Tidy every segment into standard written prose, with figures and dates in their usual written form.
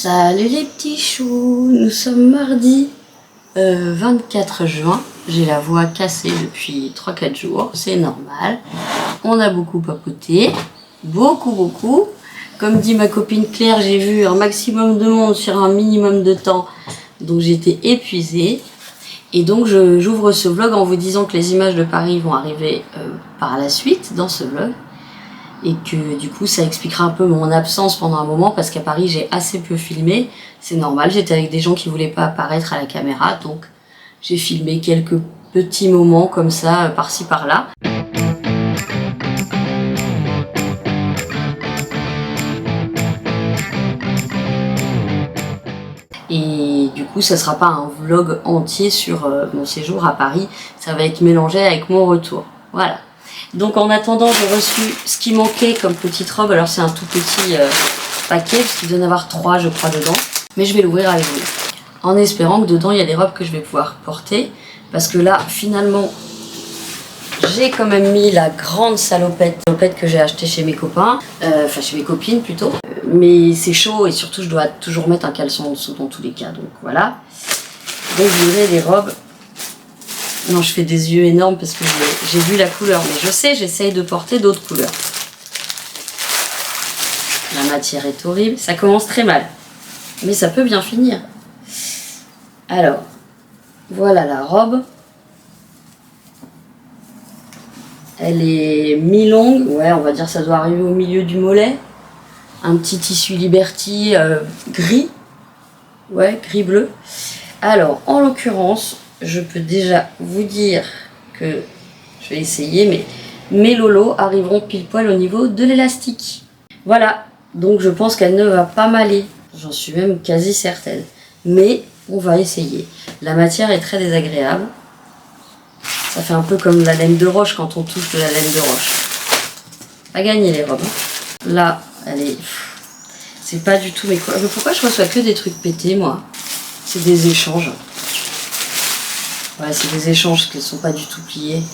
Salut les petits choux, nous sommes mardi 24 juin. J'ai la voix cassée depuis 3-4 jours, c'est normal. On a beaucoup papoté, beaucoup. Comme dit ma copine Claire, j'ai vu un maximum de monde sur un minimum de temps, donc j'étais épuisée. Et donc j'ouvre ce vlog en vous disant que les images de Paris vont arriver par la suite dans ce vlog. Et que du coup ça expliquera un peu mon absence pendant un moment parce qu'à Paris j'ai assez peu filmé, c'est normal, j'étais avec des gens qui voulaient pas apparaître à la caméra, donc j'ai filmé quelques petits moments comme ça par-ci par-là. Et du coup ça sera pas un vlog entier sur mon séjour à Paris, ça va être mélangé avec mon retour, voilà. Donc en attendant, j'ai reçu ce qui manquait comme petite robe. Alors c'est un tout petit paquet, parce qu'il doit y en avoir 3 je crois dedans. Mais je vais l'ouvrir avec vous. En espérant que dedans il y a des robes que je vais pouvoir porter. Parce que là, finalement, j'ai quand même mis la grande salopette que j'ai achetée chez mes copains. Enfin chez mes copines plutôt. Mais c'est chaud et surtout je dois toujours mettre un caleçon en dessous dans tous les cas. Donc voilà. Donc je voudrais des robes. Non, je fais des yeux énormes parce que j'ai vu la couleur. Mais je sais, j'essaye de porter d'autres couleurs. La matière est horrible. Ça commence très mal. Mais ça peut bien finir. Alors, voilà la robe. Elle est mi-longue. Ouais, on va dire que ça doit arriver au milieu du mollet. Un petit tissu Liberty gris. Ouais, gris-bleu. Alors, en l'occurrence... je peux déjà vous dire que je vais essayer, mais mes lolos arriveront pile poil au niveau de l'élastique. Voilà, donc je pense qu'elle ne va pas m'aller. J'en suis même quasi certaine. Mais on va essayer. La matière est très désagréable. Ça fait un peu comme la laine de roche quand on touche de la laine de roche. Pas gagné les robes. Là, elle est... c'est pas du tout mes quoi. Pourquoi je reçois que des trucs pétés, moi? C'est des échanges. Ouais, c'est des échanges qui ne sont pas du tout pliés.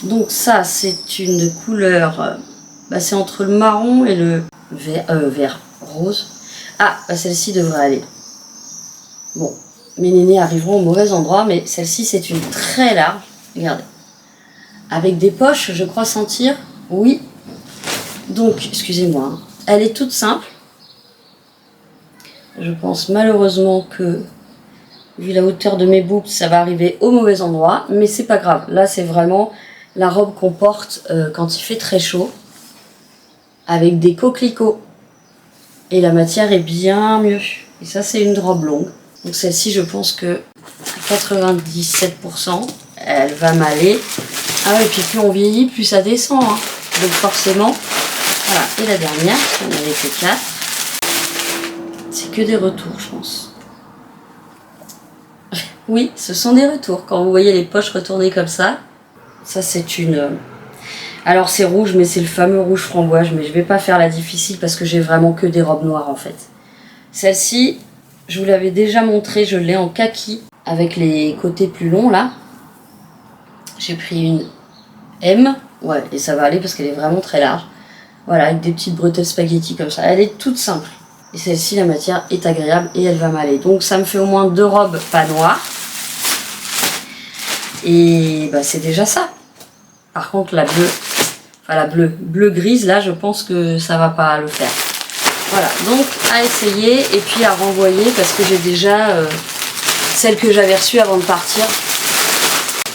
Donc ça, c'est une couleur... c'est entre le marron et le vert rose. Ah, celle-ci devrait aller. Bon, mes nénés arriveront au mauvais endroit, mais celle-ci, c'est une très large. Regardez. Avec des poches, je crois sentir. Oui. Donc, excusez-moi. Elle est toute simple. Je pense malheureusement que... vu la hauteur de mes boobs, ça va arriver au mauvais endroit, mais c'est pas grave. Là, c'est vraiment la robe qu'on porte quand il fait très chaud, avec des coquelicots. Et la matière est bien mieux. Et ça, c'est une robe longue. Donc celle-ci, je pense que à 97%, elle va m'aller. Ah oui, puis plus on vieillit, plus ça descend. Hein. Donc forcément, voilà. Et la dernière, on avait fait 4. C'est que des retours, je pense. Oui, ce sont des retours. Quand vous voyez les poches retournées comme ça, ça c'est une... Alors c'est rouge, mais c'est le fameux rouge framboise, mais je vais pas faire la difficile parce que j'ai vraiment que des robes noires en fait. Celle-ci, je vous l'avais déjà montré, je l'ai en kaki, avec les côtés plus longs là. J'ai pris une M, ouais, et ça va aller parce qu'elle est vraiment très large. Voilà, avec des petites bretelles spaghetti comme ça. Elle est toute simple. Et celle-ci, la matière est agréable et elle va m'aller. Donc ça me fait au moins 2 robes pas noires. Et c'est déjà ça. Par contre la bleue, enfin la bleu grise là, je pense que ça va pas le faire. Voilà, donc à essayer et puis à renvoyer parce que j'ai déjà celle que j'avais reçue avant de partir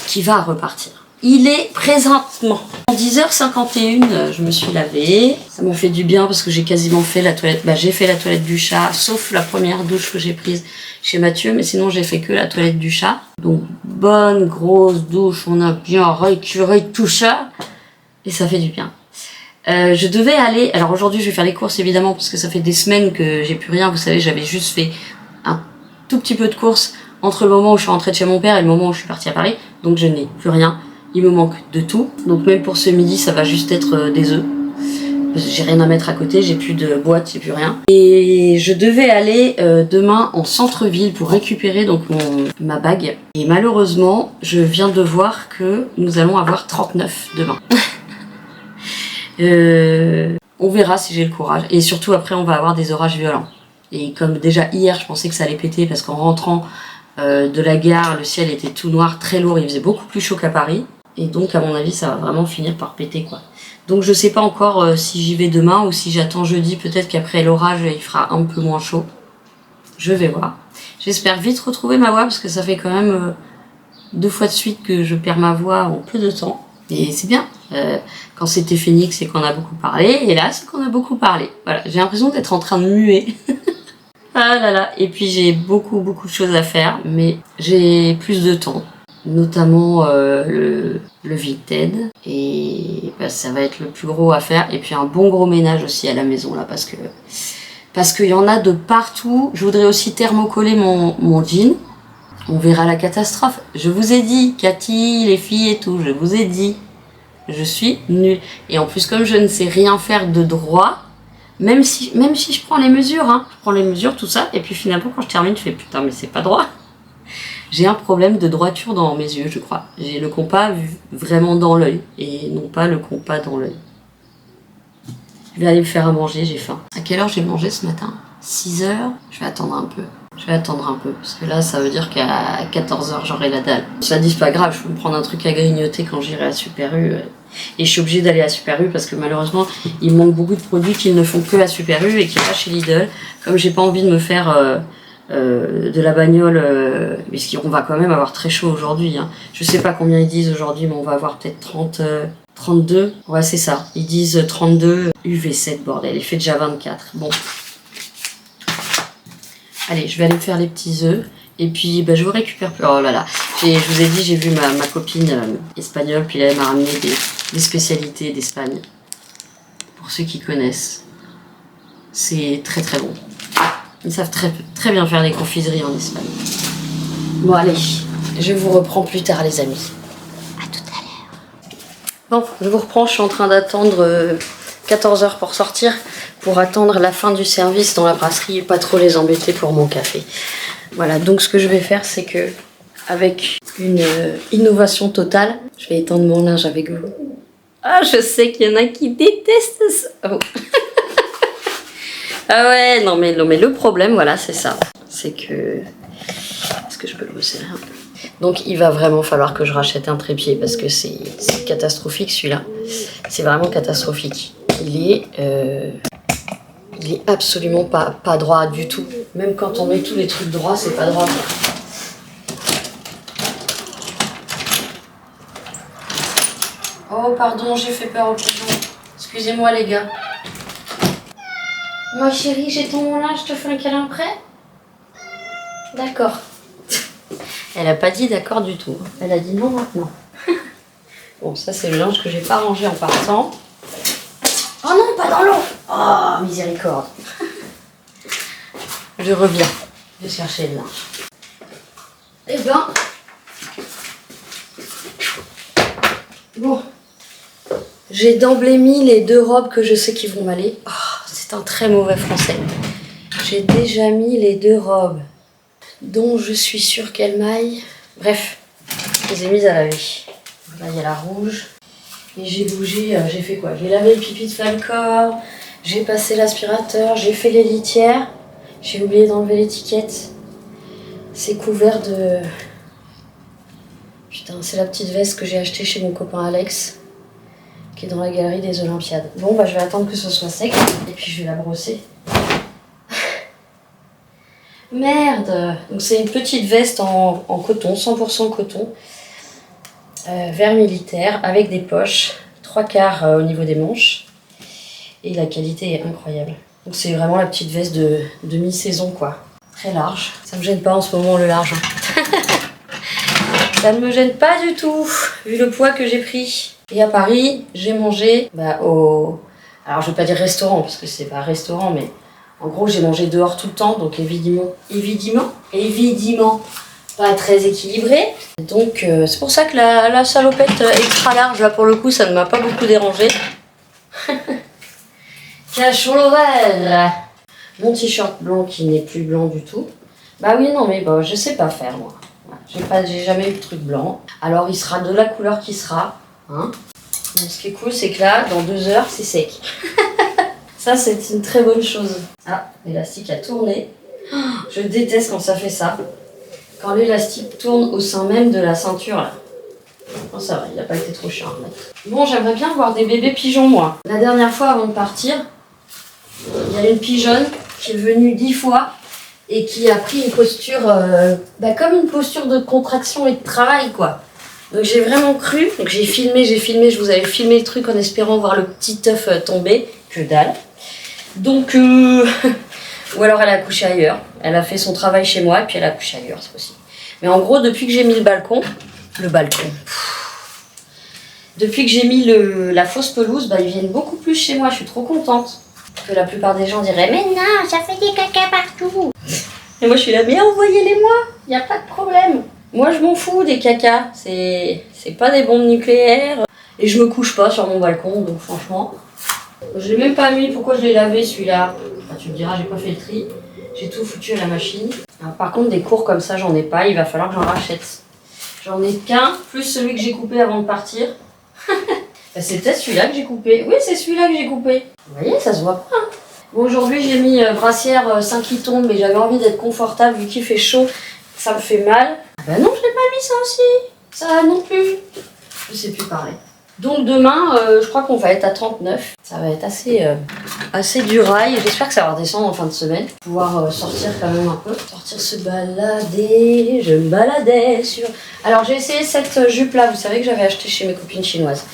qui va repartir. Il est présentement 10h51, je me suis lavée. Ça m'a fait du bien parce que j'ai quasiment fait la toilette. J'ai fait la toilette du chat, sauf la première douche que j'ai prise chez Mathieu, mais sinon j'ai fait que la toilette du chat. Donc bonne grosse douche, on a bien récuré tout ça et ça fait du bien. Je devais aller, alors aujourd'hui je vais faire les courses évidemment parce que ça fait des semaines que j'ai plus rien. Vous savez, j'avais juste fait un tout petit peu de courses entre le moment où je suis rentrée de chez mon père et le moment où je suis partie à Paris. Donc je n'ai plus rien. Il me manque de tout. Donc même pour ce midi, ça va juste être des œufs. Parce que j'ai rien à mettre à côté, j'ai plus de boîte, j'ai plus rien. Et je devais aller demain en centre-ville pour récupérer donc ma bague. Et malheureusement, je viens de voir que nous allons avoir 39 demain. On verra si j'ai le courage. Et surtout après, on va avoir des orages violents. Et comme déjà hier, je pensais que ça allait péter parce qu'en rentrant de la gare, le ciel était tout noir, très lourd, il faisait beaucoup plus chaud qu'à Paris. Et donc, à mon avis, ça va vraiment finir par péter, quoi. Donc, je sais pas encore si j'y vais demain ou si j'attends jeudi. Peut-être qu'après l'orage, il fera un peu moins chaud. Je vais voir. J'espère vite retrouver ma voix parce que ça fait quand même 2 fois de suite que je perds ma voix en peu de temps. Et c'est bien. Quand c'était Phoenix, c'est qu'on a beaucoup parlé. Et là, c'est qu'on a beaucoup parlé. Voilà, j'ai l'impression d'être en train de muer. Ah là là. Et puis, j'ai beaucoup de choses à faire. Mais j'ai plus de temps. Notamment le Vinted. Et bah, ça va être le plus gros à faire. Et puis, un bon gros ménage aussi à la maison, là. Parce qu'il y en a de partout. Je voudrais aussi thermocoller mon jean. On verra la catastrophe. Je vous ai dit, Cathy, les filles et tout, je vous ai dit. Je suis nulle. Et en plus, comme je ne sais rien faire de droit, même si je prends les mesures, hein, je prends les mesures, tout ça, et puis finalement, quand je termine, je fais putain, mais c'est pas droit. J'ai un problème de droiture dans mes yeux, je crois. J'ai le compas vraiment dans l'œil, et non pas le compas dans l'œil. Je vais aller me faire à manger, j'ai faim. À quelle heure j'ai mangé ce matin? 6 heures? Je vais attendre un peu. Parce que là, ça veut dire qu'à 14 heures, j'aurai la dalle. Ça dit, c'est pas grave, je peux me prendre un truc à grignoter quand j'irai à Super U. Et je suis obligée d'aller à Super U parce que malheureusement, il manque beaucoup de produits qu'ils ne font que à Super U et qui pas chez Lidl. Comme j'ai pas envie de me faire de la bagnole, puisqu'on va quand même avoir très chaud aujourd'hui. Hein. Je sais pas combien ils disent aujourd'hui, mais on va avoir peut-être 32. Ouais, c'est ça. Ils disent 32 UV7, bordel. Il fait déjà 24. Bon. Allez, je vais aller me faire les petits œufs. Et puis, bah, je vous récupère plus. Oh là là. Je vous ai dit, j'ai vu ma copine espagnole. Puis là, elle m'a ramené des spécialités d'Espagne. Pour ceux qui connaissent. C'est très très bon. Ils savent très bien faire des confiseries en Espagne. Bon, allez. Je vous reprends plus tard, les amis. À tout à l'heure. Bon, je vous reprends. Je suis en train d'attendre 14 heures pour sortir. Pour attendre la fin du service dans la brasserie et pas trop les embêter pour mon café. Voilà, donc ce que je vais faire, c'est que avec une innovation totale, je vais étendre mon linge avec vous. Ah, je sais qu'il y en a qui détestent ça. Oh. Ah ouais, non mais le problème, voilà, c'est ça. C'est que... Est-ce que je peux le resserrer un peu? Donc il va vraiment falloir que je rachète un trépied parce que c'est catastrophique celui-là. C'est vraiment catastrophique. Il est absolument pas droit du tout. Même quand on met tous les trucs droits, c'est pas droit. Oh, pardon, j'ai fait peur au pigeon. Excusez-moi, les gars. Ma chérie, j'ai ton linge, je te fais un câlin après? D'accord. Elle a pas dit d'accord du tout. Elle a dit non maintenant. Bon, ça, c'est le linge que j'ai pas rangé en partant. Oh non, pas dans l'eau! Oh, miséricorde. Je reviens. Je vais chercher le linge. Eh ben... Bon. J'ai d'emblée mis les 2 robes que je sais qui vont m'aller. Oh, c'est un très mauvais français. J'ai déjà mis les 2 robes dont je suis sûre qu'elles m'aillent. Bref, je les ai mises à laver. Là, il y a la rouge. Et j'ai bougé, j'ai fait quoi? J'ai lavé le pipi de Falcor, j'ai passé l'aspirateur, j'ai fait les litières. J'ai oublié d'enlever l'étiquette. C'est couvert de... Putain, c'est la petite veste que j'ai achetée chez mon copain Alex, qui est dans la galerie des Olympiades. Bon, bah je vais attendre que ce soit sec, et puis je vais la brosser. Merde! Donc c'est une petite veste en coton, 100% coton. Vert militaire avec des poches, 3/4 au niveau des manches et la qualité est incroyable. Donc c'est vraiment la petite veste de mi-saison quoi, très large. Ça me gêne pas en ce moment le large. Ça ne me gêne pas du tout vu le poids que j'ai pris. Et à Paris j'ai mangé au... Alors je vais pas dire restaurant parce que c'est pas un restaurant mais en gros j'ai mangé dehors tout le temps donc évidemment pas très équilibré. Donc c'est pour ça que la salopette extra large, là pour le coup, ça ne m'a pas beaucoup dérangé. Cachons l'horaire. Mon t-shirt blanc qui n'est plus blanc du tout. Bah oui, non mais bah, je sais pas faire moi. J'ai jamais eu de truc blanc. Alors il sera de la couleur qui sera. Hein. Donc, ce qui est cool, c'est que là, dans 2 heures, c'est sec. Ça, c'est une très bonne chose. Ah, l'élastique a tourné. Oh, je déteste quand ça fait ça. Quand l'élastique tourne au sein même de la ceinture, là. Oh, ça va, il n'a pas été trop chiant à mettre. Bon, j'aimerais bien voir des bébés pigeons, moi. La dernière fois, avant de partir, il y a une pigeonne qui est venue 10 fois et qui a pris une posture, comme une posture de contraction et de travail, quoi. Donc j'ai vraiment cru, donc j'ai filmé, je vous avais filmé le truc en espérant voir le petit œuf tomber, que dalle. Donc, ou alors elle a accouché ailleurs, elle a fait son travail chez moi et puis elle a accouché ailleurs, c'est possible. Mais en gros, depuis que j'ai mis le balcon, depuis que j'ai mis la fausse pelouse, ils viennent beaucoup plus chez moi, je suis trop contente. Que la plupart des gens diraient, mais non, ça fait des caca partout. Et moi je suis là, mais envoyez-les-moi, il n'y a pas de problème. Moi je m'en fous des cacas, c'est pas des bombes nucléaires. Et je me couche pas sur mon balcon, donc franchement. Je l'ai même pas mis, pourquoi je l'ai lavé celui-là? Tu me diras, j'ai pas fait le tri. J'ai tout foutu à la machine. Alors, par contre des cours comme ça j'en ai pas, il va falloir que j'en rachète. J'en ai qu'un, plus celui que j'ai coupé avant de partir. C'est peut-être celui-là que j'ai coupé. Oui, c'est celui-là que j'ai coupé. Vous voyez, ça se voit pas. Hein. Bon, aujourd'hui, j'ai mis brassière 5 qui tombe, mais j'avais envie d'être confortable vu qu'il fait chaud. Ça me fait mal. Ah bah non, je l'ai pas mis ça aussi. Ça non plus. Je sais plus pareil. Donc demain, je crois qu'on va être à 39. Ça va être assez du rail. J'espère que ça va redescendre en fin de semaine. Pouvoir sortir quand même un peu. Sortir se balader. Je me baladais sur... Alors j'ai essayé cette jupe-là. Vous savez que j'avais acheté chez mes copines chinoises.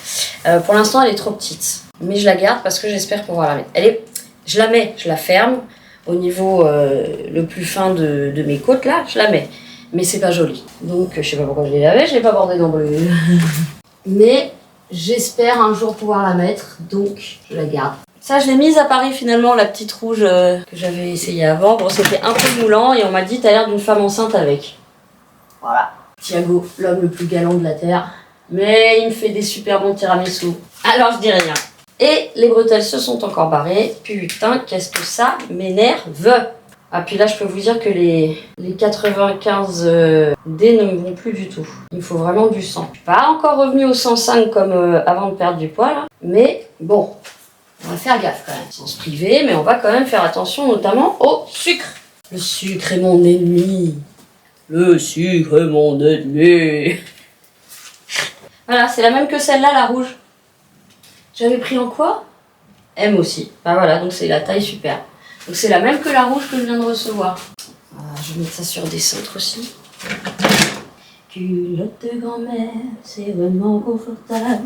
Pour l'instant, elle est trop petite. Mais je la garde parce que j'espère pouvoir la mettre. Je la mets, je la ferme. Au niveau le plus fin de mes côtes, là, je la mets. Mais c'est pas joli. Donc je sais pas pourquoi je l'ai lavée. Je l'ai pas bordée non plus. Mais... j'espère un jour pouvoir la mettre, donc je la garde. Ça, je l'ai mise à Paris finalement, la petite rouge que j'avais essayé avant. Bon, c'était un peu moulant et on m'a dit t'as l'air d'une femme enceinte avec. Voilà. Thiago, l'homme le plus galant de la Terre. Mais il me fait des super bons tiramisu. Alors je dis rien. Et les bretelles se sont encore barrées. Putain, qu'est-ce que ça m'énerve. Ah puis là je peux vous dire que les 95 D ne me vont plus du tout. Il me faut vraiment du sang. Je suis pas encore revenue au 105 comme avant de perdre du poids là. Mais bon, on va faire gaffe quand même. Sans se priver, mais on va quand même faire attention notamment au sucre. Le sucre est mon ennemi. Le sucre est mon ennemi. Voilà, c'est la même que celle-là, la rouge. J'avais pris en quoi? M aussi. Bah voilà, donc c'est la taille super. Donc c'est la même que la rouge que je viens de recevoir. Voilà, je vais mettre ça sur des cintres aussi. Culotte de grand-mère, c'est vraiment confortable.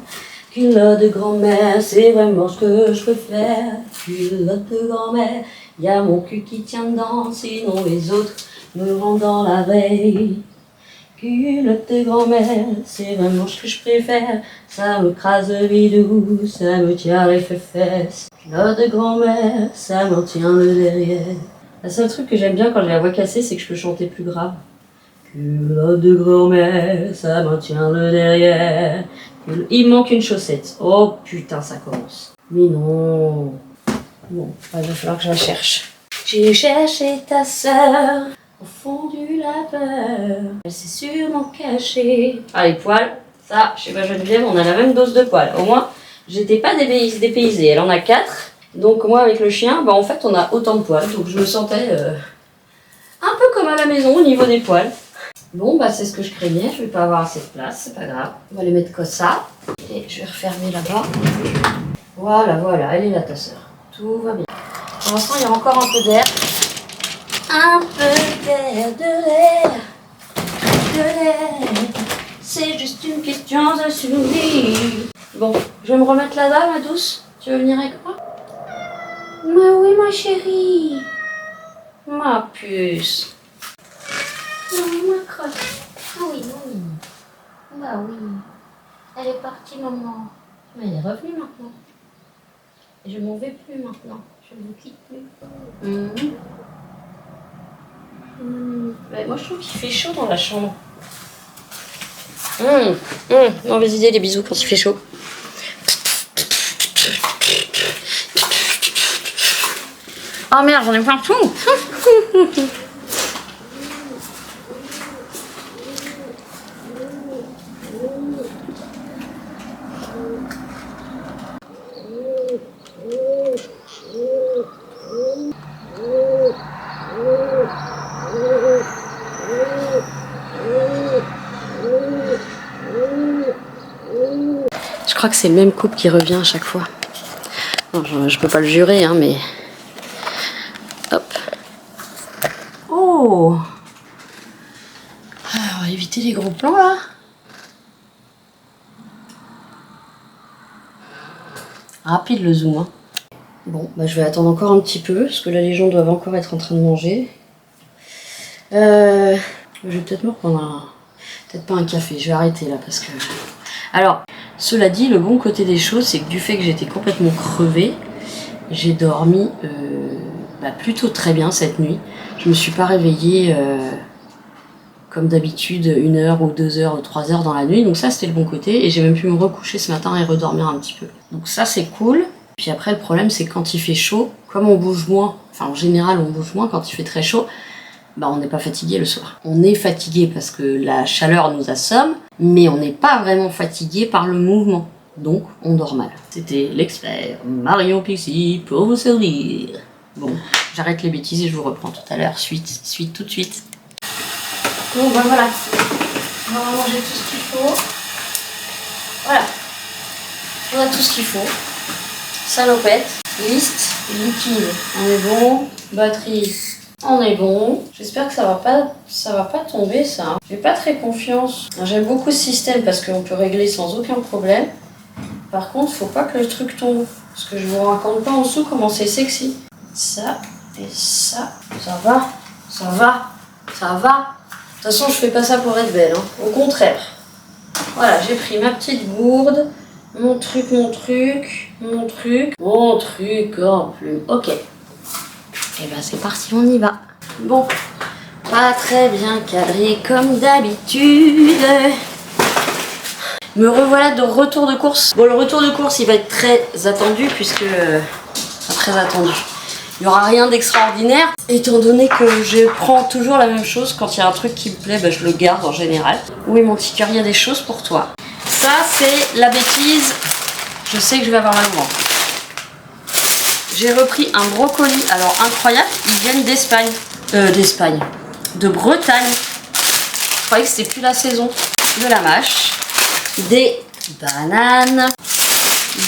Culotte de grand-mère, c'est vraiment ce que je peux faire. Culotte de grand-mère, y a mon cul qui tient dedans, sinon les autres me rendent dans la veille. Culotte de grand-mère, c'est vraiment ce que je préfère. Ça me crase le bidou, ça me tient les fesses. Culotte de grand-mère, ça m'en tient le derrière. Le seul truc que j'aime bien quand j'ai la voix cassée, c'est que je peux chanter plus grave. Culotte de grand-mère, ça m'en tient le derrière. Il manque une chaussette. Oh putain, ça commence. Mais non. Bon, il va falloir que je la cherche. J'ai cherché ta sœur au fond du laveur. Elle s'est sûrement cachée. Ah, les poils, ça, chez ma Geneviève, on a la même dose de poils. Au moins, j'étais pas dépaysée. Elle en a 4. Donc moi, avec le chien, en fait, on a autant de poils. Donc je me sentais un peu comme à la maison au niveau des poils. Bon, c'est ce que je craignais. Je vais pas avoir assez de place, c'est pas grave. On va les mettre comme ça. Et je vais refermer là-bas. Voilà, elle est là, ta sœur. Tout va bien. Pour l'instant, il y a encore un peu d'air. Un peu d'air, de l'air. C'est juste une question de survie. Bon, je vais me remettre là-bas, ma douce. Tu veux venir avec moi? Mais oui, ma chérie. Ma puce. Oui, ma crotte. Ah oui. Bah oui. Elle est partie, maman. Mais elle est revenue maintenant. Et je m'en vais plus maintenant. Je ne vous quitte plus. Moi, je trouve qu'il fait chaud dans la chambre. Mauvaise idée, les bisous quand il fait chaud. Oh merde, j'en ai partout. crois que c'est le même couple qui revient à chaque fois. Non, je peux pas le jurer, hein, mais... Hop. Oh! On va éviter les gros plans, là. Rapide le zoom, hein. Bon, bah, je vais attendre encore un petit peu, parce que là, les gens doivent encore être en train de manger. Je vais peut-être me reprendre peut-être pas un café, je vais arrêter là, parce que... Alors, cela dit, le bon côté des choses, c'est que du fait que j'étais complètement crevée, j'ai dormi plutôt très bien cette nuit. Je me suis pas réveillée comme d'habitude 1 heure ou 2 heures ou 3 heures dans la nuit, donc ça c'était le bon côté, et j'ai même pu me recoucher ce matin et redormir un petit peu. Donc ça c'est cool. Puis après le problème c'est quand il fait chaud, comme on bouge moins, enfin en général on bouge moins quand il fait très chaud, bah on n'est pas fatigué le soir. On est fatigué parce que la chaleur nous assomme, mais on n'est pas vraiment fatigué par le mouvement. Donc on dort mal. C'était l'expert Marion Pixie pour vous servir. Bon, j'arrête les bêtises et je vous reprends tout à l'heure. Suite tout de suite. Bon ben voilà. On va manger tout ce qu'il faut. Voilà. On a tout ce qu'il faut. Salopette, liste, liquide. On est bon. Batterie. On est bon. J'espère que ça va pas tomber ça. J'ai pas très confiance. J'aime beaucoup ce système parce qu'on peut régler sans aucun problème. Par contre, faut pas que le truc tombe. Parce que je vous raconte pas en dessous comment c'est sexy. Ça et ça. Ça va. Ça va. Ça va. De toute façon, je fais pas ça pour être belle. Hein. Au contraire. Voilà, j'ai pris ma petite gourde. Mon truc en plus. Ok. Et ben c'est parti, on y va. Bon, pas très bien cadré comme d'habitude. Me revoilà de retour de course. Bon, le retour de course, il va être très attendu puisque... très attendu. Il n'y aura rien d'extraordinaire, étant donné que je prends toujours la même chose. Quand il y a un truc qui me plaît, ben, je le garde en général. Oui, mon petit cœur, il y a des choses pour toi. Ça, c'est la bêtise. Je sais que je vais avoir mal au ventre. J'ai repris un brocoli, alors incroyable, ils viennent d'Espagne. De Bretagne. Je croyais que c'était plus la saison. De la mâche, des bananes,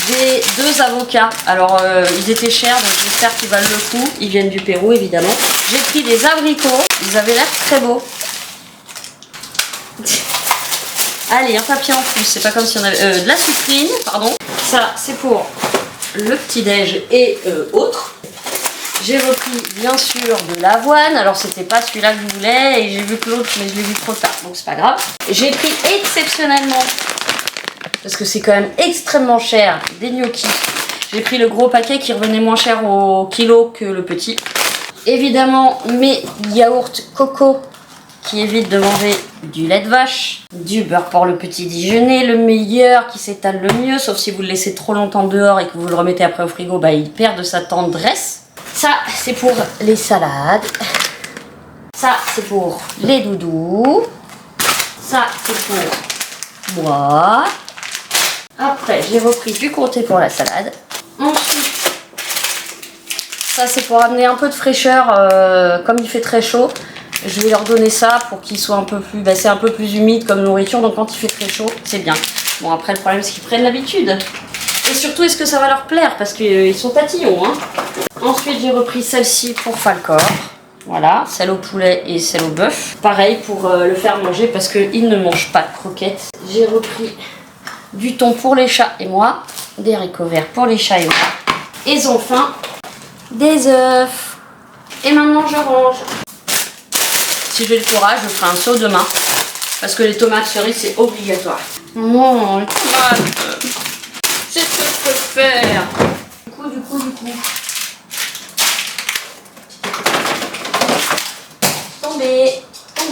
des 2 avocats. Alors ils étaient chers, donc j'espère qu'ils valent le coup. Ils viennent du Pérou évidemment. J'ai pris des abricots, ils avaient l'air très beaux. Allez, un papier en plus, c'est pas comme si on avait... de la sucrine, pardon. Ça, c'est pour le petit-déj et autres. J'ai repris bien sûr de l'avoine, alors c'était pas celui-là que je voulais et j'ai vu que l'autre, mais je l'ai vu trop tard, donc c'est pas grave. J'ai pris exceptionnellement, parce que c'est quand même extrêmement cher, des gnocchis. J'ai pris le gros paquet qui revenait moins cher au kilo que le petit. Évidemment mes yaourts coco qui évitent de manger du lait de vache, du beurre pour le petit déjeuner, le meilleur qui s'étale le mieux, sauf si vous le laissez trop longtemps dehors et que vous le remettez après au frigo, bah il perd de sa tendresse. Ça, c'est pour les salades. Ça, c'est pour les doudous. Ça, c'est pour moi. Après, j'ai repris du comté pour la salade. Ensuite, ça, c'est pour amener un peu de fraîcheur. Comme il fait très chaud, je vais leur donner ça pour qu'ils soient un peu plus... Bah, c'est un peu plus humide comme nourriture, donc quand il fait très chaud, c'est bien. Bon, après, le problème, c'est qu'ils prennent l'habitude. Et surtout, est-ce que ça va leur plaire? Parce qu'ils sont tatillons, hein. Ensuite, j'ai repris celle-ci pour Falcor. Voilà, celle au poulet et celle au bœuf. Pareil pour le faire manger parce qu'il ne mange pas de croquettes. J'ai repris du thon pour les chats et moi, des haricots verts pour les chats et moi. Et enfin, des œufs. Et maintenant, je range. Si j'ai le courage, je ferai un saut demain. Parce que les tomates cerises, c'est obligatoire. Non, les tomates, c'est ce que je peux faire. Du coup. Tombez. On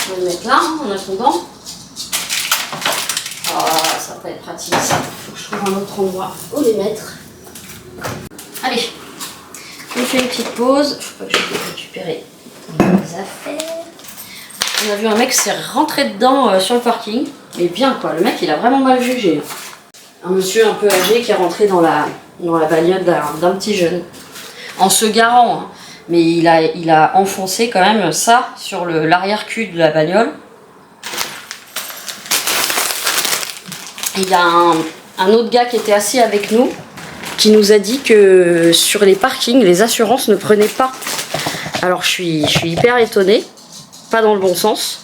va le mettre là, en attendant. Ah, ça va être pratique ça. Faut que je trouve un autre endroit où les mettre. Allez, je fais une petite pause. Faut pas que je puisse récupérer mes affaires. On a vu un mec s'est rentré dedans sur le parking. Mais bien quoi, le mec il a vraiment mal jugé. Un monsieur un peu âgé qui est rentré dans la bagnole d'un petit jeune. En se garant. Hein. Mais il a enfoncé quand même ça sur l'arrière-cul de la bagnole. Et il y a un autre gars qui était assis avec nous qui nous a dit que sur les parkings, les assurances ne prenaient pas. Alors je suis hyper étonnée, pas dans le bon sens.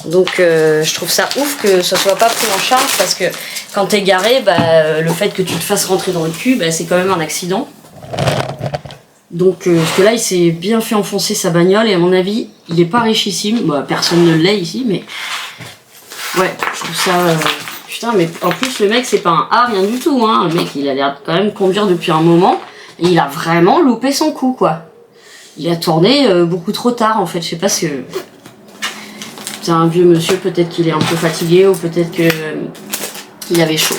Donc je trouve ça ouf que ça soit pas pris en charge parce que quand t'es garé, bah, le fait que tu te fasses rentrer dans le cul, bah, c'est quand même un accident. Donc parce que là il s'est bien fait enfoncer sa bagnole et à mon avis il est pas richissime. Bah, personne ne l'est ici, mais ouais, je trouve ça... Putain, mais en plus le mec c'est pas un A, rien du tout, hein. Le mec il a l'air quand même conduire depuis un moment et il a vraiment loupé son coup, quoi. Il a tourné beaucoup trop tard en fait, je sais pas ce que... C'est un vieux monsieur, peut-être qu'il est un peu fatigué ou peut-être que il avait chaud.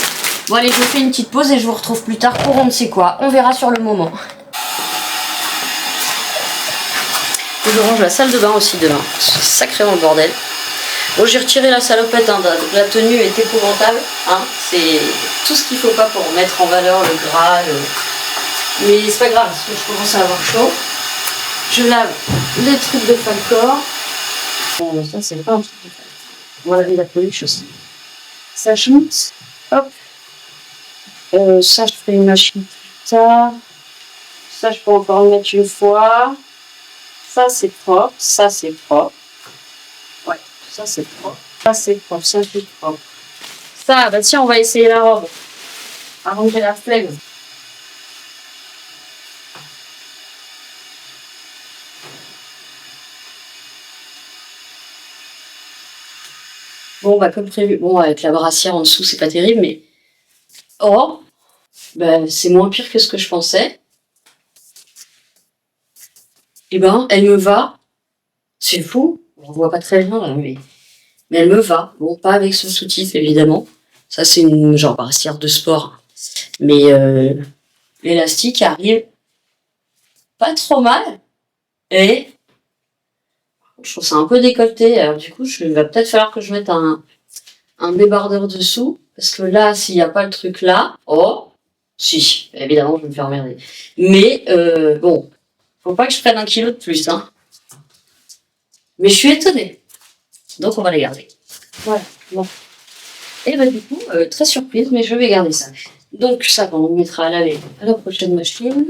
Bon allez, je me fais une petite pause et je vous retrouve plus tard pour on ne sait quoi. On verra sur le moment. Je range la salle de bain aussi demain. C'est sacrément le bordel. Bon, j'ai retiré la salopette, hein, la tenue est épouvantable. Hein, c'est tout ce qu'il faut pas pour mettre en valeur le gras. Mais c'est pas grave, parce que je commence à avoir chaud. Je lave les trucs de Falcor. Bon, ça c'est pas un truc de Falcor. On va laver la peluche aussi. Ça chute. Hop. Ça je ferai une machine plus tard. Ça je peux encore le mettre une fois. Ça c'est propre. Ça c'est propre. Ouais, ça c'est propre. Ça c'est propre. Ça c'est propre. Ça, bah tiens, on va essayer la robe. Avant que j'ai la flemme. Bon, bah comme prévu. Bon, avec la brassière en dessous, c'est pas terrible, mais... Oh, bah, c'est moins pire que ce que je pensais. Eh ben, elle me va. C'est fou. On voit pas très bien, là, mais elle me va. Bon, pas avec ce soutif, évidemment. Ça, c'est une genre brassière de sport. Mais l'élastique arrive pas trop mal. Et je trouve ça un peu décolleté. Alors, du coup, il va peut-être falloir que je mette un débardeur dessous. Parce que là, s'il n'y a pas le truc là... Oh, si, évidemment, je vais me faire emmerder. Mais, bon, faut pas que je prenne 1 kilo de plus, hein. Mais je suis étonnée. Donc, on va les garder. Voilà, bon. Et bah, du coup, très surprise, mais je vais garder ça. Donc, ça, on mettra à laver à la prochaine machine.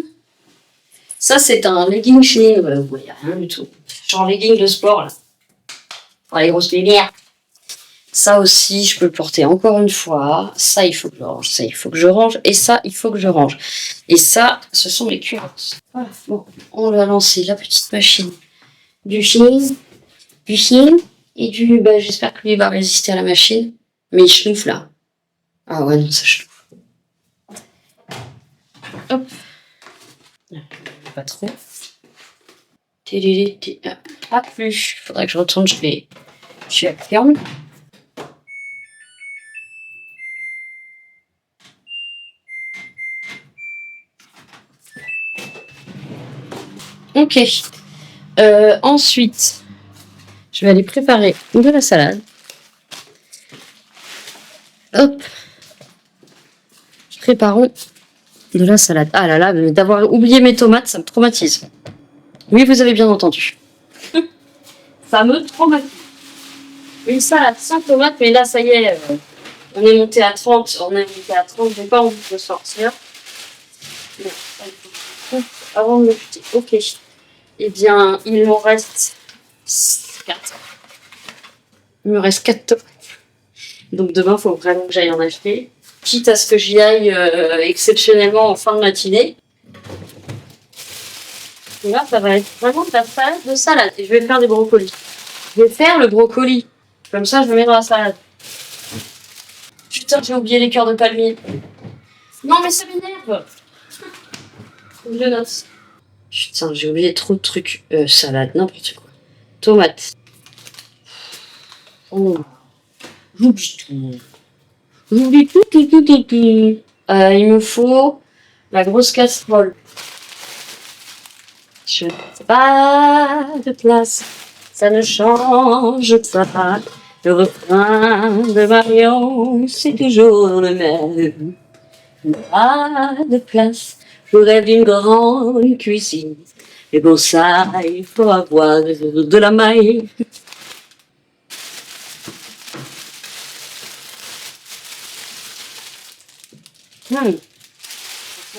Ça, c'est un legging chez... vous voyez, rien du tout. Genre legging de sport, là. Pour les grosses lumières. Ça aussi, je peux le porter encore une fois. Ça, il faut que je range. Ça, il faut que je range. Et ça, il faut que je range. Et ça, ce sont les culottes. Voilà. Bon, on va lancer la petite machine du chine, et du... Bah, j'espère que lui va résister à la machine. Mais il chenouffe, là. Ah ouais, non, ça chenouffe. Hop. Pas trop. Ah, plus. Faudrait que je retourne, je suis à ferme. Ok. Ensuite, je vais aller préparer de la salade. Hop. Préparons de la salade. Ah là là, d'avoir oublié mes tomates, ça me traumatise. Oui, vous avez bien entendu. Ça me traumatise. Une salade sans tomates, mais là, ça y est, on est monté à 30. J'ai pas envie de sortir. Bon, avant de le jeter. Ok. Eh bien, il m'en reste 4. Il me reste 4 tomates. Donc demain, il faut vraiment que j'aille en acheter. Quitte à ce que j'y aille exceptionnellement en fin de matinée. Et là, ça va être vraiment de la salade de salade. Et je vais faire des brocolis. Je vais faire le brocoli. Comme ça, je le mets dans la salade. Putain, j'ai oublié les cœurs de palmier. Non, mais ça m'énerve. Je le note. Putain, j'ai oublié trop de trucs. Salade, n'importe quoi. Tomate. Oh. J'oublie tout. J'oublie tout. Il me faut la grosse casserole. Je n'ai pas de place. Ça ne change pas. Le refrain de Marion, c'est toujours le même. Pas de place. Je rêve d'une grande cuisine Et bon ça, il faut avoir de la maille.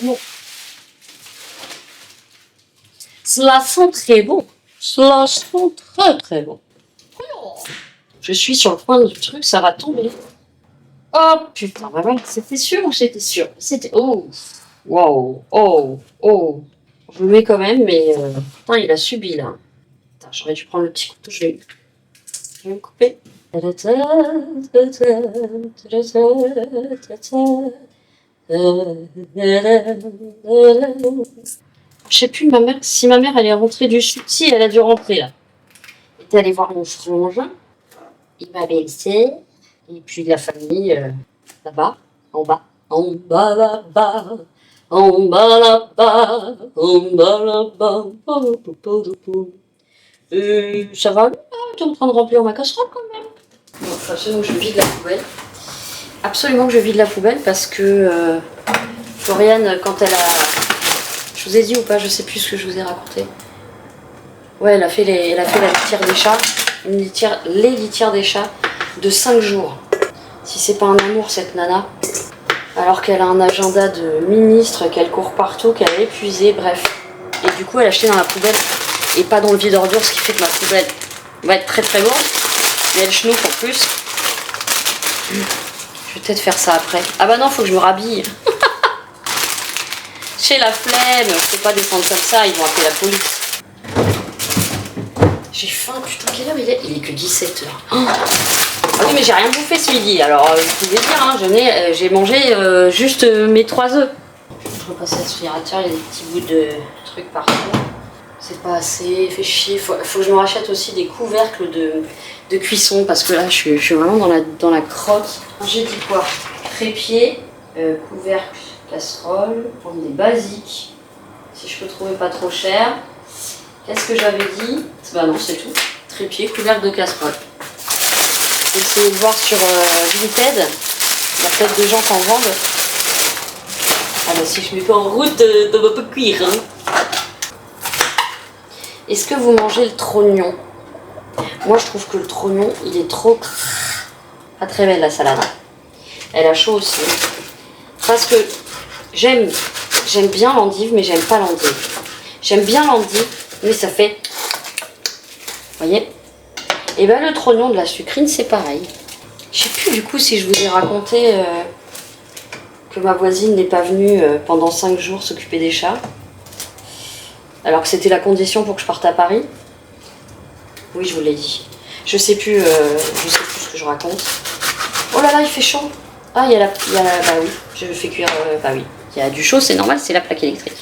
Bon. Cela sent très bon. Cela sent très très bon. Oh, je suis sur le point du truc, ça va tomber. Oh putain, bah voilà, c'était sûr ou c'était sûr? C'était... Oh, wow, oh, oh. Je le mets quand même, mais... Putain, il a subi, là. Putain, j'aurais dû prendre le petit couteau, je vais me couper. Je sais plus ma mère, si ma mère elle est rentrée du sud. Si, elle a dû rentrer là. Elle était allée voir mon frangin, et ma belle-sœur, et puis la famille là-bas, en bas. En bas là-bas, en bas là-bas, en bas là-bas. Ça va, t'es en train de remplir ma casserole quand même. Bon, faut absolument que je vide la poubelle. Absolument que je vide la poubelle parce que Floriane, quand elle a... Je vous ai dit ou pas, je sais plus ce que je vous ai raconté. Ouais, elle a fait la litière des chats, les litières des chats de 5 jours. Si c'est pas un amour cette nana, alors qu'elle a un agenda de ministre, qu'elle court partout, qu'elle est épuisée, bref. Et du coup, elle a acheté dans la poubelle et pas dans le vide ordure, ce qui fait que ma poubelle va être très très lourde. Mais elle chenoute en plus. Je vais peut-être faire ça après. Ah bah non, faut que je me rhabille. J'ai la flemme, je peux pas descendre comme ça, ils vont appeler la police. J'ai faim, putain, quelle heure il est? Il est que 17h. Oh. Ah oui, mais j'ai rien bouffé ce midi, alors vous pouvez dire, hein, j'ai mangé juste mes 3 œufs. Je repasse l'aspirateur, il y a des petits bouts de trucs partout. C'est pas assez, fait chier. Faut que je me rachète aussi des couvercles de cuisson, parce que là, je suis vraiment dans la crotte. J'ai dit quoi? Trépied, couvercle, casserole, prendre des basiques, si je peux trouver pas trop cher. Qu'est-ce que j'avais dit? Bah non, c'est tout. Trépied, couvercle de casserole. J'ai essayé de voir sur Vinted. Il y a peut-être des gens qui en vendent. Ah bah si je mets pas en route, ça va pas cuire. Hein. Est-ce que vous mangez le trognon? Moi je trouve que le trognon, il est trop... Pas très belle la salade. Elle a chaud aussi. Parce que j'aime bien l'endive, mais j'aime pas l'endive. J'aime bien l'endive, mais ça fait... Vous voyez? Et ben le trognon de la sucrine, c'est pareil. Je sais plus du coup si je vous ai raconté que ma voisine n'est pas venue pendant 5 jours s'occuper des chats. Alors que c'était la condition pour que je parte à Paris. Oui, je vous l'ai dit. Je sais plus ce que je raconte. Oh là là, il fait chaud. Ah, il y a la... Bah oui, je fais cuire... bah oui, il y a du chaud, c'est normal, c'est la plaque électrique.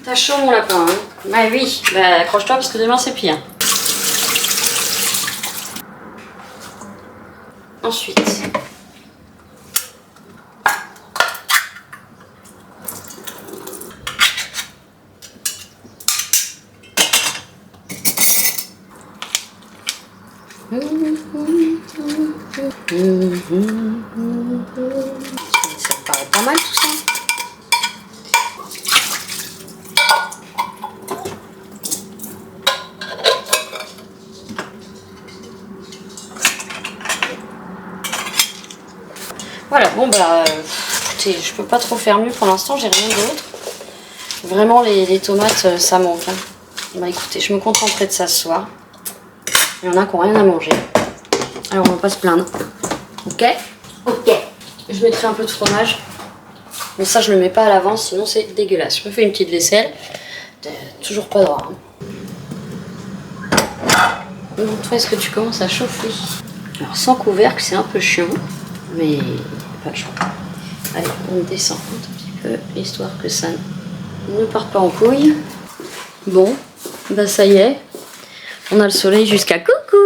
T'as chaud mon lapin, hein? Bah oui, bah accroche-toi parce que demain c'est pire. Ensuite... Ça te paraît pas mal tout ça? Voilà, bon bah écoutez, je peux pas trop faire mieux pour l'instant, j'ai rien d'autre. Vraiment les tomates ça manque. Hein. Bah écoutez, je me contenterai de ça ce soir. Il y en a qui n'ont rien à manger. Alors on va pas se plaindre. Ok? Ok. Je mettrai un peu de fromage. Mais ça je le mets pas à l'avance, sinon c'est dégueulasse. Je me fais une petite vaisselle. Toujours pas droit. Hein. Toi, est-ce que tu commences à chauffer? Alors sans couvercle, c'est un peu chiant. Mais pas le choix. Allez, on descend un tout petit peu, histoire que ça ne parte pas en couille. Bon, bah ça y est. On a le soleil jusqu'à... Coucou!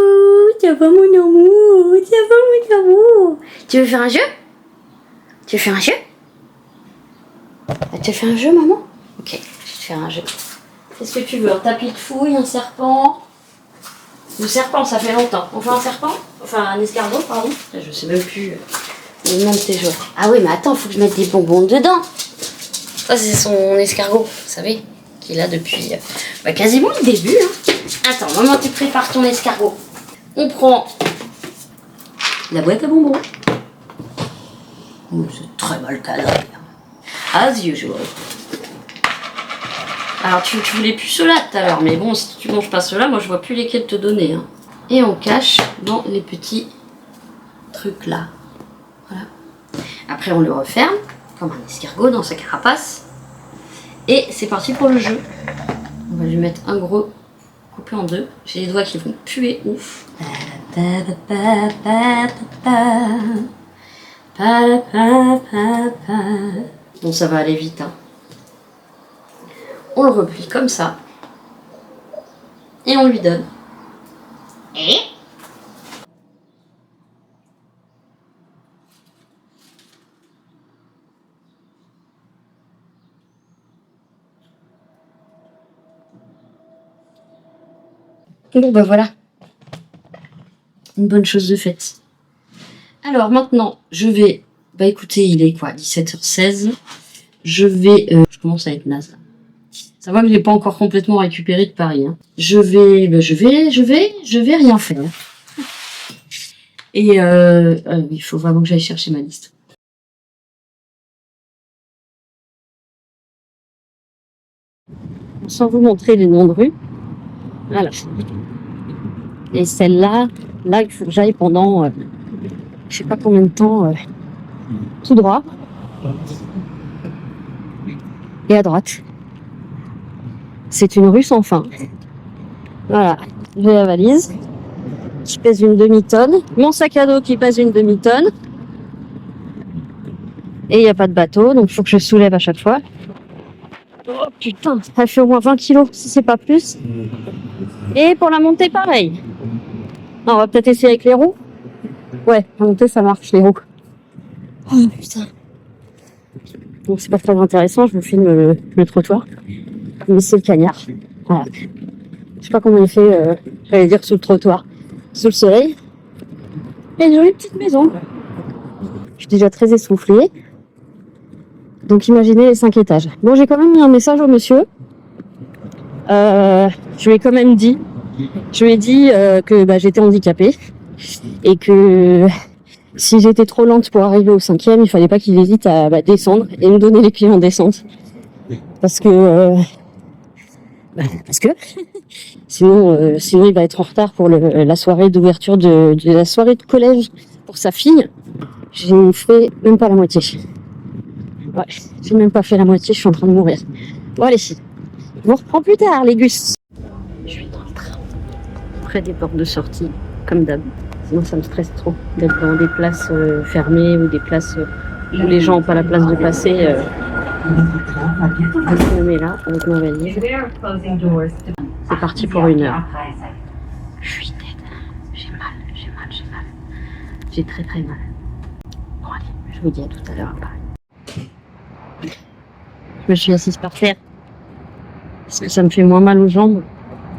Tiens pas mon amour! Tiens pas mon amour! Tu veux faire un jeu? Tu veux faire un jeu? Tu veux faire un jeu, maman? Ok, je vais te faire un jeu. Qu'est-ce que tu veux? Un tapis de fouille, un serpent? Le serpent, ça fait longtemps. On fait un serpent? Enfin, un escargot, pardon. Je sais même plus le nom de tes jouets. Ah oui, mais attends, faut que je mette des bonbons dedans. Ça, c'est son escargot, vous savez, qu'il a depuis quasiment le début. Hein. Attends, maman, tu prépares ton escargot. On prend la boîte à bonbons. Oh, c'est très mal cadré. As usual. Alors, tu voulais plus ceux-là tout à l'heure, mais bon, si tu manges pas ceux-là, moi, je vois plus lesquels te donner. Hein. Et on cache dans les petits trucs là. Voilà. Après, on le referme, comme un escargot dans sa carapace. Et c'est parti pour le jeu. On va lui mettre un gros coupé en deux. J'ai les doigts qui vont puer ouf. Bon, ça va aller vite. Hein. On le replie comme ça. Et on lui donne. Et bon, ben voilà. Une bonne chose de faite. Alors maintenant, je vais... Bah écoutez, il est quoi 17h16. Je vais... je commence à être naze là. Ça va que je n'ai pas encore complètement récupéré de Paris. Hein. Je vais rien faire. Et il faut vraiment que j'aille chercher ma liste. Sans vous montrer les noms de rue. Voilà. Et celle-là, là, il faut que j'aille pendant, je sais pas combien de temps, tout droit. Et à droite. C'est une rue sans fin. Voilà. J'ai la valise qui pèse une demi-tonne. Mon sac à dos qui pèse une demi-tonne. Et il n'y a pas de bateau, donc il faut que je soulève à chaque fois. Oh putain, ça fait au moins 20 kilos, si c'est pas plus. Et pour la montée, pareil. Non, on va peut-être essayer avec les roues. Ouais, la montée, ça marche, les roues. Oh putain. Donc c'est pas très intéressant, je vous filme le trottoir. Mais c'est le cagnard. Voilà. Je sais pas comment il fait, j'allais dire sous le trottoir. Sous le soleil. Il y a une jolie petite maison. Je suis déjà très essoufflée. Donc imaginez les 5 étages. Bon, j'ai quand même mis un message au monsieur. Je lui ai quand même dit. Je lui ai dit que j'étais handicapée. Et que si j'étais trop lente pour arriver au 5e, il fallait pas qu'il hésite à descendre et me donner les clés en descente. Parce que sinon il va être en retard pour la soirée d'ouverture de la soirée de collège pour sa fille. J'ai fait même pas la moitié. Ouais, j'ai même pas fait la moitié, je suis en train de mourir. Bon allez, je vous reprends plus tard les gus. Je suis dans le train, près des portes de sortie, comme d'hab. Sinon ça me stresse trop d'être dans des places fermées ou des places où les gens n'ont pas la place de passer. Je me mets là avec ma valise. C'est parti pour 1 heure. Je suis dead. J'ai mal. J'ai très mal. Bon allez, je vous dis à tout à l'heure à Paris. Je me suis assise par terre parce que ça me fait moins mal aux jambes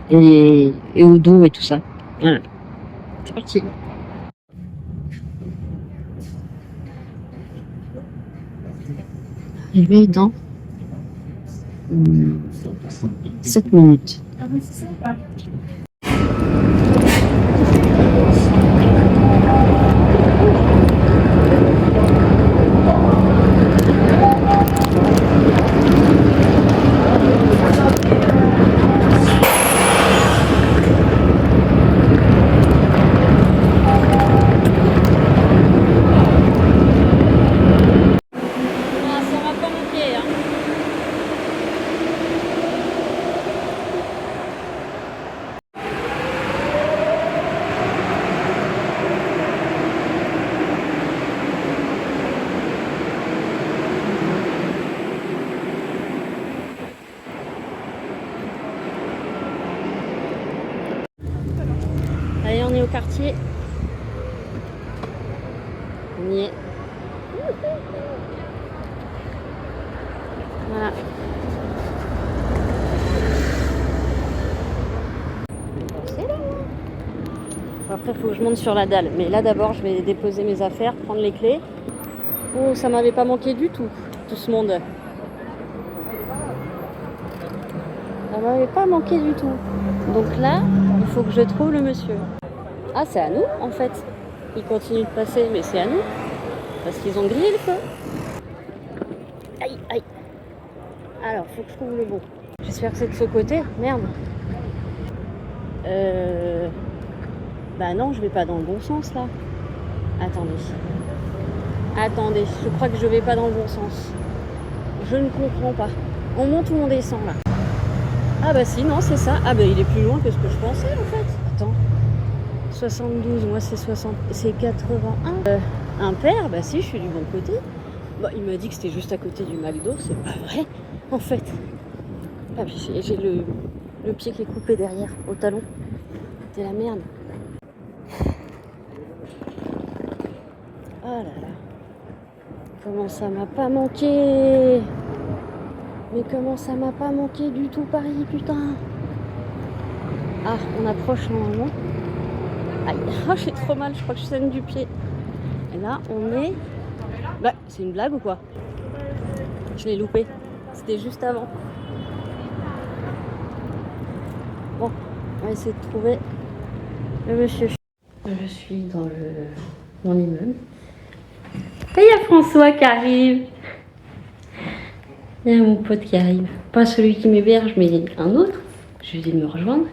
et au dos et tout ça. Voilà. C'est parti. Arrivé dans 7 minutes. Allez, on est au quartier. On y est. Voilà. C'est là. Après, il faut que je monte sur la dalle. Mais là, d'abord, je vais déposer mes affaires, prendre les clés. Oh, ça m'avait pas manqué du tout ce monde. Ça m'avait pas manqué du tout. Donc là, il faut que je trouve le monsieur. Ah, c'est à nous, en fait. Il continue de passer, mais c'est à nous. Parce qu'ils ont grillé le feu. Aïe, aïe. Alors, faut que je trouve le bon. J'espère que c'est de ce côté. Merde. Bah non, je vais pas dans le bon sens, là. Attendez, je crois que je vais pas dans le bon sens. Je ne comprends pas. On monte ou on descend, là? Ah bah si, non, c'est ça. Ah bah il est plus loin que ce que je pensais, en fait. Attends. 72, moi c'est 60, c'est 81. Impair, bah si, je suis du bon côté. Bah, il m'a dit que c'était juste à côté du McDo, c'est pas vrai, en fait. Ah, j'ai le pied qui est coupé derrière, au talon. C'est la merde. Oh là là. Comment ça m'a pas manqué? Mais comment ça m'a pas manqué du tout, Paris, putain. Ah, on approche normalement. Aïe, oh, j'ai trop mal, je crois que je saigne du pied. Et là, on est... Bah, c'est une blague ou quoi? Je l'ai loupé. C'était juste avant. Bon, on va essayer de trouver le monsieur. Je suis dans mon immeuble. Et il y a François qui arrive. Il y a mon pote qui arrive. Pas celui qui m'héberge, mais un autre. Je lui ai dit de me rejoindre.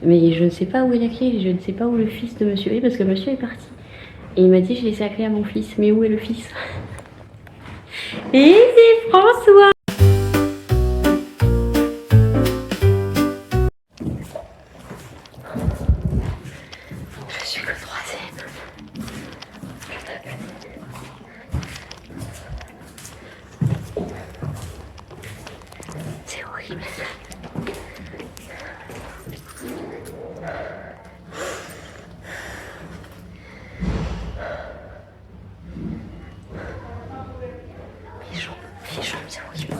Mais je ne sais pas où est la clé. Je ne sais pas où le fils de monsieur est parce que monsieur est parti. Et il m'a dit, j'ai laissé la clé à mon fils. Mais où est le fils? Et c'est François! Je suis le troisième. C'est horrible. Les jambes, c'est horrible.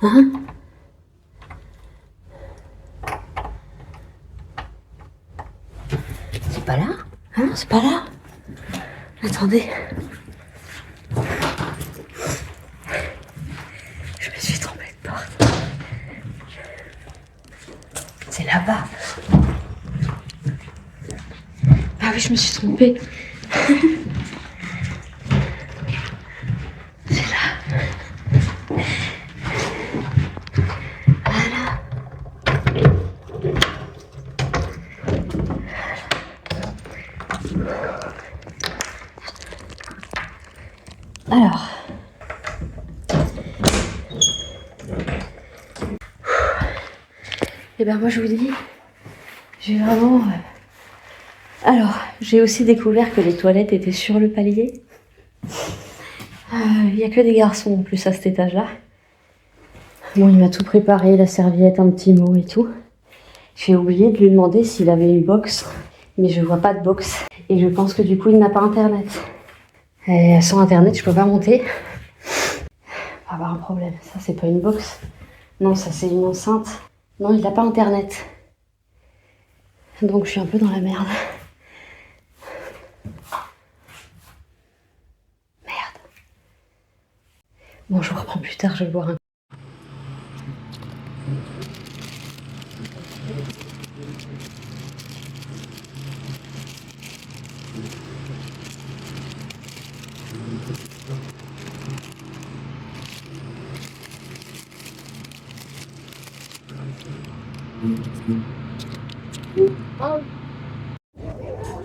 Hein? C'est pas là? Hein? C'est pas là? Attendez. Je me suis trompée de porte. C'est là-bas. Ah oui, je me suis trompée. C'est là. Alors, et ben moi je vous dis, j'ai vraiment... Alors, j'ai aussi découvert que les toilettes étaient sur le palier. Il n'y a que des garçons en plus à cet étage-là. Bon, il m'a tout préparé, la serviette, un petit mot et tout. J'ai oublié de lui demander s'il avait une box, mais je vois pas de box. Et je pense que du coup, il n'a pas internet. Et sans internet, je peux pas monter. On va avoir un problème. Ça, c'est pas une box. Non, ça, c'est une enceinte. Non, il n'a pas internet. Donc je suis un peu dans la merde. Merde. Bon, je reprends plus tard, je vais boire un.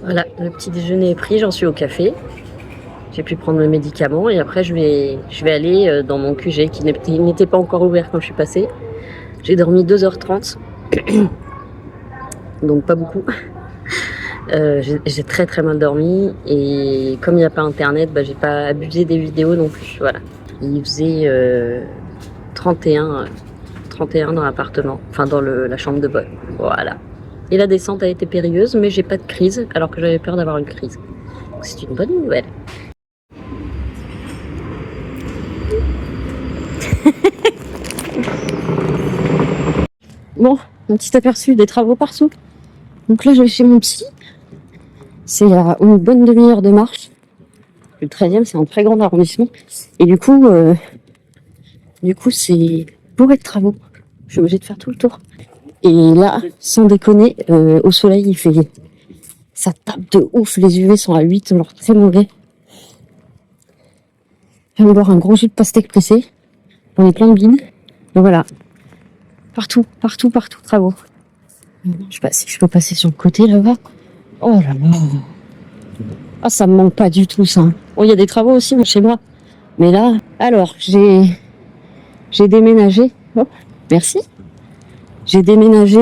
Voilà, le petit déjeuner est pris, j'en suis au café. J'ai pu prendre mes médicaments et après je vais aller dans mon QG qui n'était pas encore ouvert quand je suis passée. J'ai dormi 2h30, donc pas beaucoup. J'ai très très mal dormi et comme il n'y a pas internet, j'ai pas abusé des vidéos non plus. Voilà. Il faisait 31 dans l'appartement, enfin dans la chambre de bonne. Voilà. Et la descente a été périlleuse, mais j'ai pas de crise alors que j'avais peur d'avoir une crise. C'est une bonne nouvelle. Bon, un petit aperçu des travaux partout. Donc là, je vais chez mon psy. C'est à une bonne demi-heure de marche. Le 13e, c'est un très grand arrondissement. Et du coup, c'est bourré de travaux. Je suis obligée de faire tout le tour. Et là, sans déconner, au soleil, il fait... Ça tape de ouf. Les UV sont à 8, alors très mauvais. Je vais me boire un gros jus de pastèque pressé. On est plein de bines. Donc voilà. Partout, travaux. Je sais pas si je peux passer sur le côté là-bas. Oh là là. Ah, ça me manque pas du tout, ça. Bon, il y a des travaux aussi chez moi. Mais là, alors, j'ai déménagé. Oh, merci. J'ai déménagé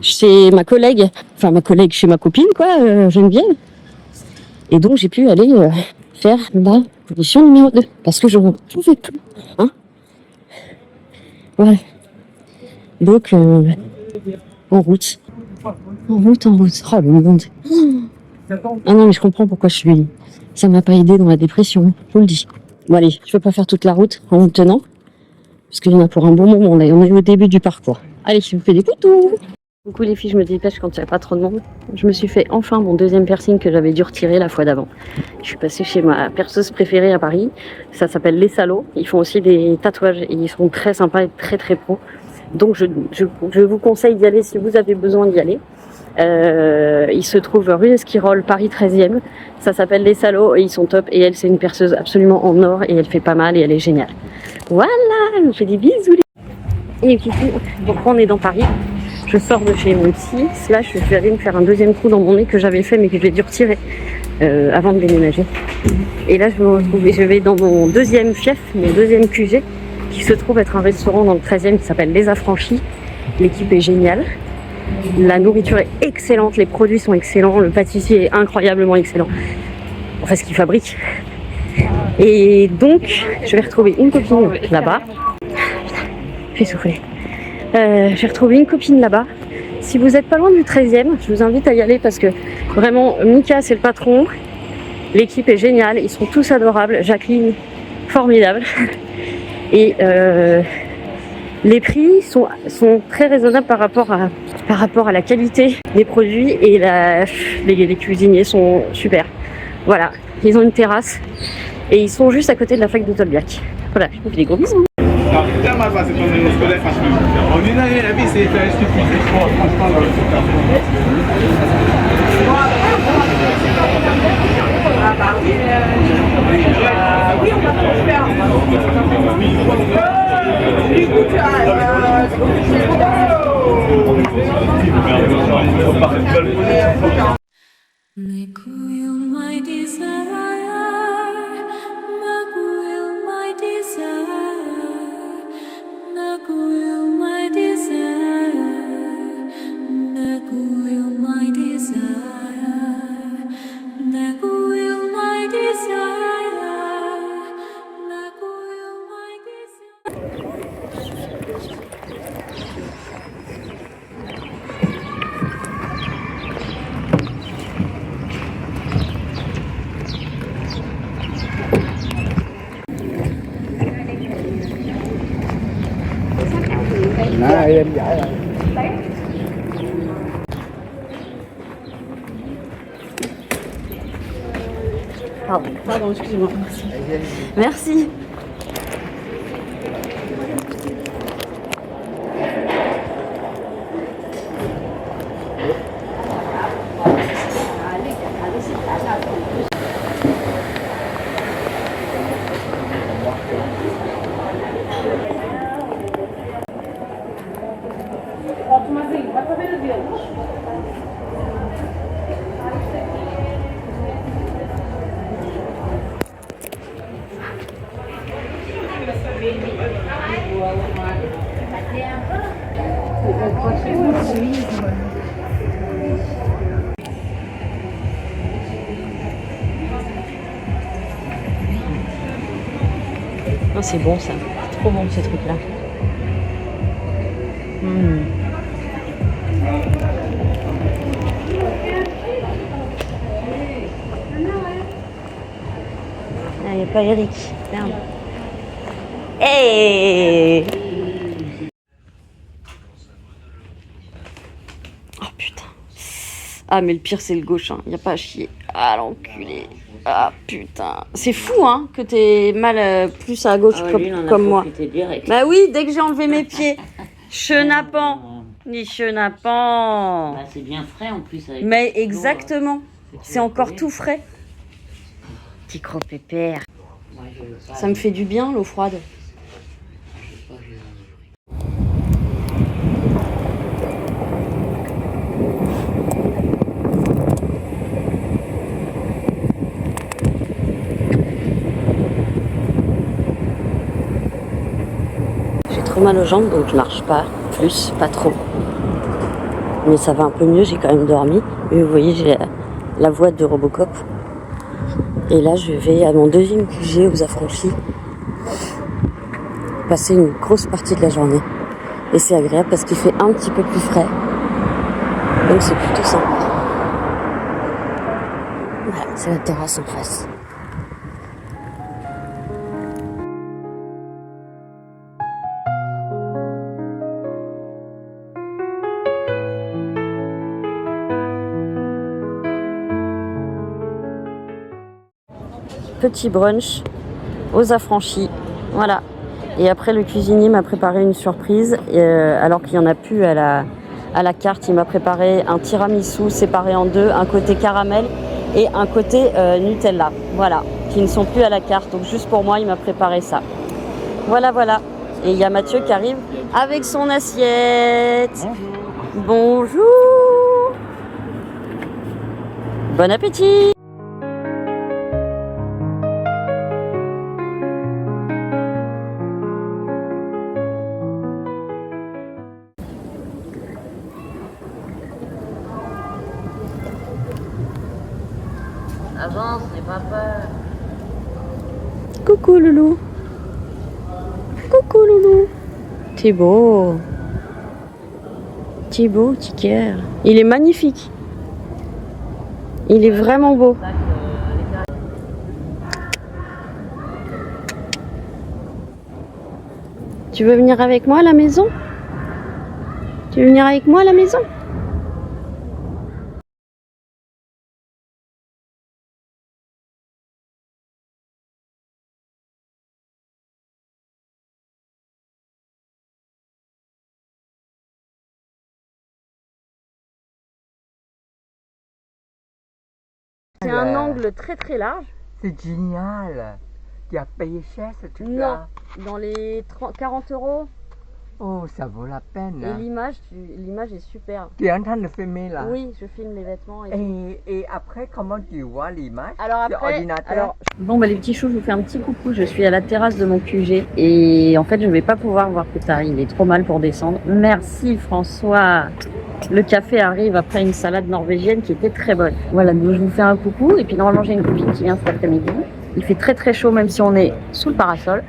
chez ma collègue. Enfin, chez ma copine, quoi, Geneviève. Et donc, j'ai pu aller faire la position numéro 2. Parce que je ne pouvais plus. Hein, voilà. Donc, en route. Oh, le monde. Ah non, mais je comprends pourquoi ça m'a pas aidé dans la dépression, je vous le dis. Bon allez, je vais pas faire toute la route en me tenant, parce qu'il y en a pour un bon moment, là, on est au début du parcours. Allez, je vous fais des poutous. Coucou les filles, je me dépêche quand il n'y a pas trop de monde. Je me suis fait enfin mon deuxième piercing que j'avais dû retirer la fois d'avant. Je suis passée chez ma perceuse préférée à Paris, ça s'appelle Les Salauds. Ils font aussi des tatouages et ils sont très sympas et très très pro. Donc je vous conseille d'y aller si vous avez besoin d'y aller. Il se trouve rue Esquirol, Paris 13e. Ça s'appelle Les Salauds et ils sont top. Et elle, c'est une perceuse absolument en or et elle fait pas mal et elle est géniale. Voilà, je vous fais des bisous. Et du coup, donc on est dans Paris. Je sors de chez mon psy. Là, je vais aller me faire un deuxième trou dans mon nez que j'avais fait mais que j'ai dû retirer avant de déménager. Et là, je vais dans mon deuxième fief, mon deuxième QG, qui se trouve être un restaurant dans le 13e qui s'appelle Les Affranchis. L'équipe est géniale. La nourriture est excellente, les produits sont excellents, le pâtissier est incroyablement excellent. Enfin, ce qu'il fabrique. Et donc, je vais retrouver une copine là-bas. Je vais souffler. Je vais retrouver une copine là-bas. Si vous n'êtes pas loin du 13e, je vous invite à y aller parce que vraiment, Mika, c'est le patron. L'équipe est géniale, ils sont tous adorables. Jacqueline, formidable. Et les prix sont très raisonnables par rapport à la qualité des produits et les cuisiniers sont super. Voilà, ils ont une terrasse et ils sont juste à côté de la fac de Tolbiac. Voilà, je vous fais des gros bisous. Pardon, excusez-moi. Merci. Oh, c'est bon ça, c'est trop bon ces trucs-là. Ah, il n'y a pas Eric. Merde. Hey! Oh putain. Ah mais le pire c'est le gauche, hein. Y a pas à chier. Ah l'enculé. Ah putain. C'est fou hein que t'es mal plus à gauche comme moi. Direct. Bah oui, dès que j'ai enlevé mes pieds. Chenapan. Ni chenapan. Bah, c'est bien frais en plus. Avec mais exactement. C'est encore tout frais. Petit croc-pépère. Ça me fait du bien l'eau froide. J'ai trop mal aux jambes donc je marche pas plus, pas trop. Mais ça va un peu mieux, j'ai quand même dormi. Et vous voyez, j'ai la voix de Robocop. Et là, je vais à mon deuxième QG aux Affranchis. Passer une grosse partie de la journée. Et c'est agréable parce qu'il fait un petit peu plus frais. Donc c'est plutôt sympa. Voilà, c'est la terrasse en face. Petit brunch aux Affranchis. Voilà. Et après, le cuisinier m'a préparé une surprise. Alors qu'il n'y en a plus à la carte, il m'a préparé un tiramisu séparé en deux, un côté caramel et un côté Nutella. Voilà, qui ne sont plus à la carte. Donc juste pour moi, il m'a préparé ça. Voilà, voilà. Et il y a Mathieu qui arrive avec son assiette. Bonjour. Bon appétit. Avance, n'aie pas peur. Coucou loulou. Coucou loulou. T'es beau. T'es beau, Ticker. Il est magnifique. Il est vraiment beau. Tu veux venir avec moi à la maison? Tu veux venir avec moi à la maison? C'est un angle très très large. C'est génial. Tu as payé cher ce truc-là? Non, dans les 40 €. Oh, ça vaut la peine. Et l'image est super. Tu es en train de filmer là? Oui, je filme les vêtements. Et après, comment tu vois l'image? Alors après, ordinateur? Bon bah les petits choux, je vous fais un petit coucou. Je suis à la terrasse de mon QG et en fait je vais pas pouvoir voir Pétard. Il est trop mal pour descendre. Merci François. Le café arrive après une salade norvégienne qui était très bonne. Voilà, donc je vous fais un coucou et puis normalement j'ai une copine qui vient cet après-midi. Il fait très très chaud même si on est sous le parasol.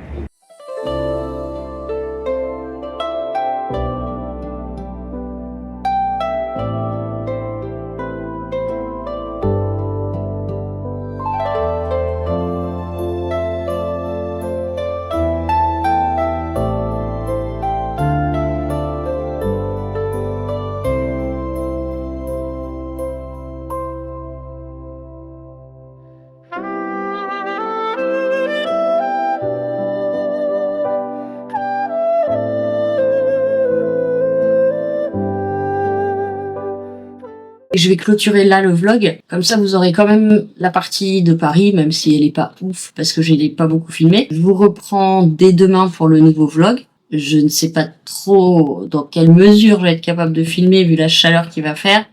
Et je vais clôturer là le vlog. Comme ça, vous aurez quand même la partie de Paris, même si elle est pas ouf, parce que je l'ai pas beaucoup filmé. Je vous reprends dès demain pour le nouveau vlog. Je ne sais pas trop dans quelle mesure je vais être capable de filmer vu la chaleur qu'il va faire,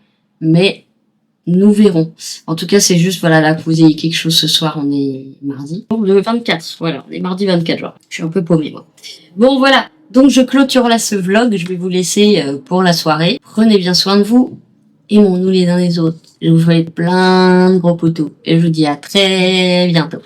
mais nous verrons. En tout cas, c'est juste, voilà, là, que vous ayez quelque chose ce soir. On est mardi. Le 24, voilà, on est mardi 24 jours. Je suis un peu paumée, moi. Bon, voilà. Donc, je clôture là ce vlog. Je vais vous laisser pour la soirée. Prenez bien soin de vous. Aimons-nous les uns les autres. Je vous souhaite plein de gros potos. Et je vous dis à très bientôt.